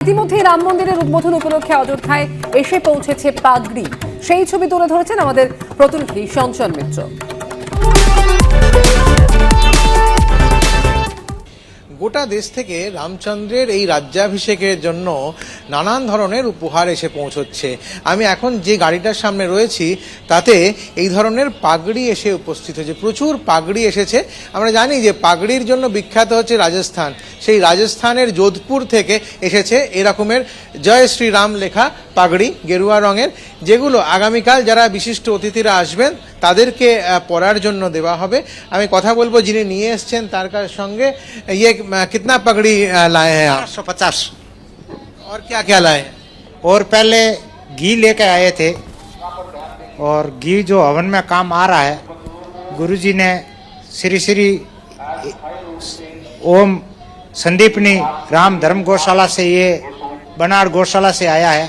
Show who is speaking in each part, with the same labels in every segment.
Speaker 1: ইতিমধ্যে রাম মন্দিরের উদ্বোধন উপলক্ষে অযোধ্যায় এসে পৌঁছেছে পাগড়ি। সেই ছবি তুলে ধরেছেন আমাদের প্রতিনিধি সঞ্চয়ন মিত্র।
Speaker 2: গোটা দেশ থেকে রামচন্দ্রের এই রাজ্যাভিষেকের জন্য নানান ধরনের উপহার এসে পৌঁছচ্ছে। আমি এখন যে গাড়িটার সামনে রয়েছি তাতে এই ধরনের পাগড়ি এসে উপস্থিত হয়েছে, প্রচুর পাগড়ি এসেছে। আমরা জানি যে পাগড়ির জন্য বিখ্যাত হচ্ছে রাজস্থান, সেই রাজস্থানের যোধপুর থেকে এসেছে এরকমের জয় শ্রীরাম লেখা পাগড়ি গেরুয়া রঙের, যেগুলো আগামীকাল যারা বিশিষ্ট অতিথিরা আসবেন তাদেরকে পরার জন্য দেওয়া হবে। আমি কথা বলবো যিনি নিয়ে এসছেন তার সঙ্গে। ये कितना पगड़ी लाए हैं आप?
Speaker 3: 150।
Speaker 2: और क्या क्या लाए हैं?
Speaker 3: और पहले घी लेके आए थे, और घी जो हवन में काम आ रहा है, गुरुजी ने श्री श्री ओम संदीपनी राम धर्म गौशाला से, ये बनार गौशाला से आया है।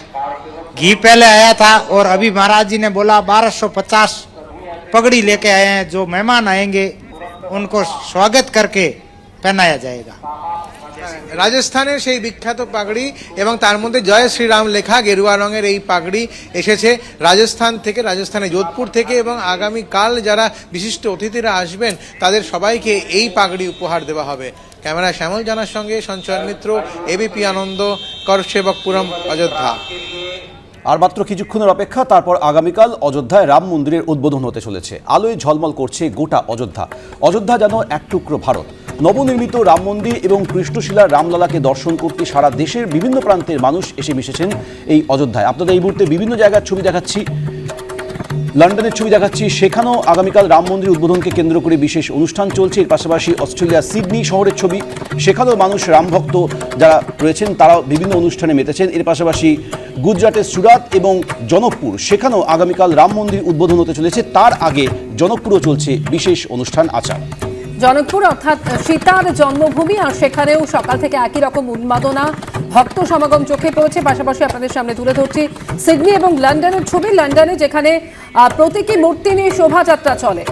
Speaker 3: घी पहले आया था और अभी महाराज जी ने बोला 1250 पगड़ी लेके आए हैं। जो मेहमान आएंगे उनको स्वागत करके पहनाया जाएगा।
Speaker 2: রাজস্থানের সেই বিখ্যাত পাগড়ি এবং তার মধ্যে জয় শ্রীরাম লেখা গেরুয়া রঙের এই পাগড়ি এসেছে রাজস্থান থেকে, রাজস্থানের যোধপুর থেকে, এবং আগামীকাল যারা বিশিষ্ট অতিথিরা আসবেন তাদের সবাইকে এই পাগড়ি উপহার দেওয়া হবে। ক্যামেরা শ্যামল জানার সঙ্গে সঞ্চয়ন মিত্র, এবিপি আনন্দ, করসেবকপুরম, অযোধ্যা।
Speaker 4: আর মাত্র কিছুক্ষণের অপেক্ষা, তারপর আগামীকাল অযোধ্যায় রাম মন্দিরের উদ্বোধন হতে চলেছে। আলোয় ঝলমল করছে গোটা অযোধ্যা। অযোধ্যা যেন এক টুকরো ভারত। নবনির্মিত রাম মন্দির এবং কৃষ্ণশিলার রামলালাকে দর্শন করতে সারা দেশের বিভিন্ন প্রান্তের মানুষ এসে মিশেছেন এই অযোধ্যায়। আপনাদের এই মুহূর্তে বিভিন্ন জায়গার ছবি দেখাচ্ছি, লন্ডনের ছবি দেখাচ্ছি। সেখানেও আগামীকাল রাম মন্দির উদ্বোধনকে কেন্দ্র করে বিশেষ অনুষ্ঠান চলছে। এর পাশাপাশি অস্ট্রেলিয়ার সিডনি শহরের ছবি, সেখানেও মানুষ রামভক্ত যারা রয়েছেন তারাও বিভিন্ন অনুষ্ঠানে মেতেছেন। এর পাশাপাশি গুজরাটের সুরাত এবং জনকপুর, সেখানেও আগামীকাল রাম মন্দির উদ্বোধন হতে চলেছে। তার আগে জনকপুরও চলছে বিশেষ অনুষ্ঠান আচার।
Speaker 1: জনকপুর অর্থাৎ সীতার জন্মভূমি, আর সেখানেও সকাল থেকে একই রকম উন্মাদনা, ভক্ত সমাগম চোখে পড়েছে। পাশাপাশি আপনাদের সামনে তুলে ধরছি সিডনি এবং লন্ডনের ছবি। লন্ডনে যেখানে প্রতীকী মূর্তি নিয়ে শোভাযাত্রা চলে।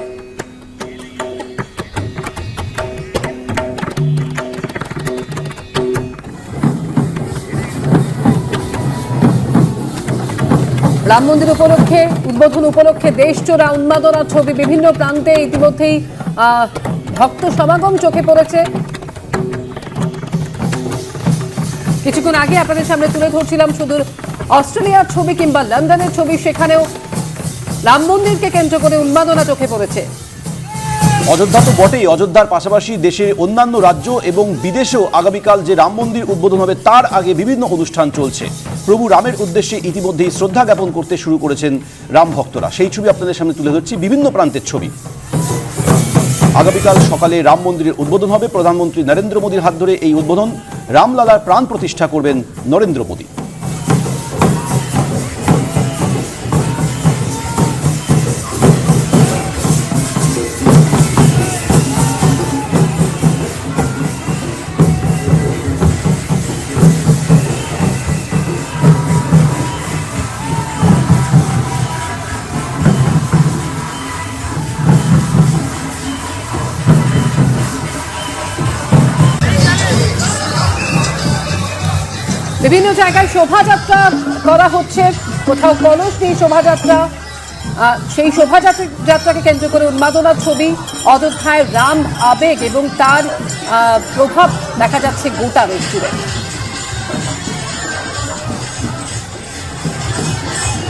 Speaker 1: রাম মন্দির উপলক্ষে, উদ্বোধন উপলক্ষে দেশজোড়া উন্মাদনার ছবি। বিভিন্ন প্রান্তে ইতিমধ্যেই ভক্ত সমাগম চোখে পড়েছে। কিছুক্ষণ আগে আপনাদের সামনে তুলে ধরছিলাম শুধু অস্ট্রেলিয়ার ছবি কিংবা লন্ডনের ছবি, সেখানেও রাম মন্দিরকে কেন্দ্র করে উন্মাদনা চোখে পড়েছে।
Speaker 4: অযোধ্যা তো বটেই, অযোধ্যার পাশাপাশি দেশের অন্যান্য রাজ্য এবং বিদেশেও আগামীকাল যে রাম মন্দির উদ্বোধন হবে তার আগে বিভিন্ন অনুষ্ঠান চলছে। প্রভু রামের উদ্দেশ্যে ইতিমধ্যেই শ্রদ্ধা জ্ঞাপন করতে শুরু করেছেন রাম ভক্তরা। সেই ছবি আপনাদের সামনে তুলে ধরছি, বিভিন্ন প্রান্তের ছবি। আগামীকাল সকালে রাম মন্দিরের উদ্বোধন হবে। প্রধানমন্ত্রী নরেন্দ্র মোদীর হাত ধরে এই উদ্বোধন। রামলালার প্রাণ প্রতিষ্ঠা করবেন নরেন্দ্র মোদী।
Speaker 1: বিভিন্ন জায়গায় শোভাযাত্রা করা হচ্ছে, কোথাও কলস নিয়ে শোভাযাত্রা। সেই শোভাযাত্রাকে কেন্দ্র করে উন্মাদনার ছবি। অযোধ্যায় রাম আবেগ এবং তার প্রভাব দেখা যাচ্ছে গোটা দেশ জুড়ে।